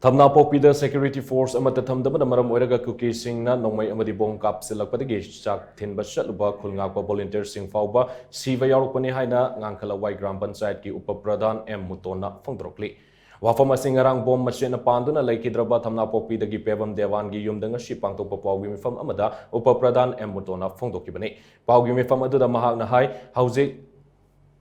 Thamnapokpi security force amatta thamdabana maram oiraga Kuki shing na Nongmei Amadi Kapshilakpadagi Chak Thinba Chatluba Khul Ngakpa volunteer shing phaoba shiba yaorakpani haina Ngangkhalawai Gram Panchayat ki Upa Pradhan M Muton phongdorakli. Wapham Ngarang machet panduna leikhidraba Thamnapokpi dagi Pebam Devan gi yumda ngasi pangthokpa paugi mifam amada Upa Pradhan M Muton phongdokibani. Paugi mifam aduda mahakna hai hauzik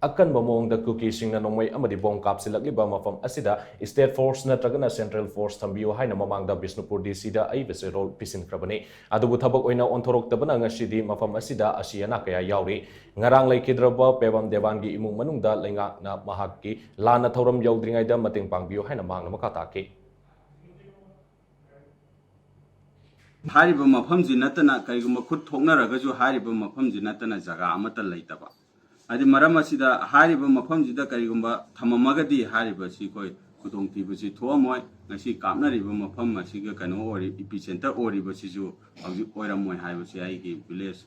akan bamong da Kuki shing na Nongmei Amadi Kapshilakpadagi mafam asida state force na tragana central force thambiyo haina mamang da Bishnupur DC da ai bese role pisin krabani adubu thabak oina onthok-raktabana ngasidi mafam asida asiyana kaya yauri Ngarang leikhidraba Pebam Devan gi imung manung da lenga na mahakki lana thoram yaudringai da mating pangbiyo haina mangna makataki hariba mafam jinatana kaiguma khut thoknaragaju hariba mafam jinatana jaga amata leitaba adi maram asida hariba mafam jida karigumba thamamagadi hariba si koi kudong tibu si thoamoi ngasi kapnariba mafam asiga kano ori epicenter oriba sisu hauji oiramoi haiba si ai ki village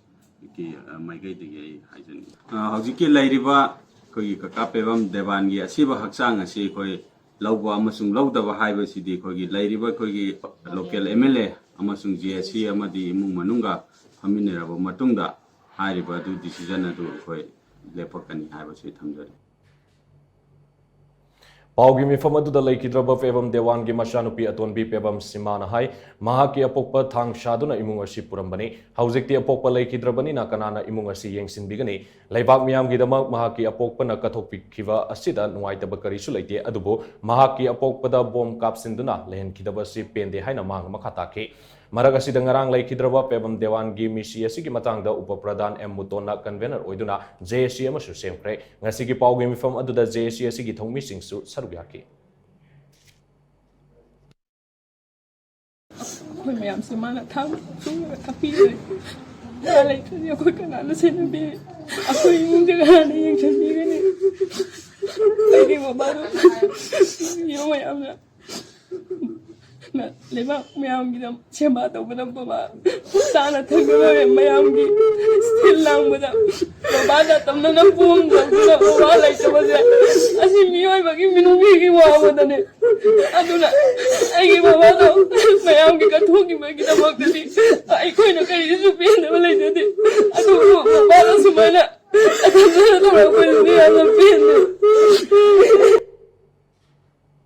ki maigai degi haijani hauji ki lairiba koi kaka Pebam Devan gi asiba haksang asi koi lawba amasung lawdaba haiba sidi koi gi lairiba koi gi local MLA amasung GSC amadi imung manunga haminiraba matungda hariba du decision adu koi lepakani haiba si thamjari paugi mifam aduda leikhidraba Pebam Devan gi machanupi atonbi Pebam simana hai mahaki apokpa thang shaduna imung asi purambani haujikti apokpa leikhidrabani na kanana imung asi yengsinbigani leibak miyam gi damak mahaki apokpa na kathokpikhiba asida nuaitaba karisu leite adubo mahaki apokpa da bom kapsinduna lehenkhidaba si pende haina mang makhataki Marag asida Ngarang Leikhidre Pebam Devan gi misi asigi matang da Upa Pradhan M Muton convener oiduna JSC amasu semkre ngasigi paugi mifam aduda JSC asigi thongmi singsu sarugyaki Koi mayam semana tham sunga tapi alai thani koi kanana senabi akoi imung jaga na yang chami gani ai mabaro yo mayam na leba mayam gidam chema to badam baba sana thagba mayam gi still lang badam baba tamna na pum na baba lai to baja asi miyoi bagi minubi gi wa badane aduna ai gi baba to mayam gi katho gi bagi da bagdi ai koi na kai su pe na lai de adu baba sumana aduna to ko ni ana pe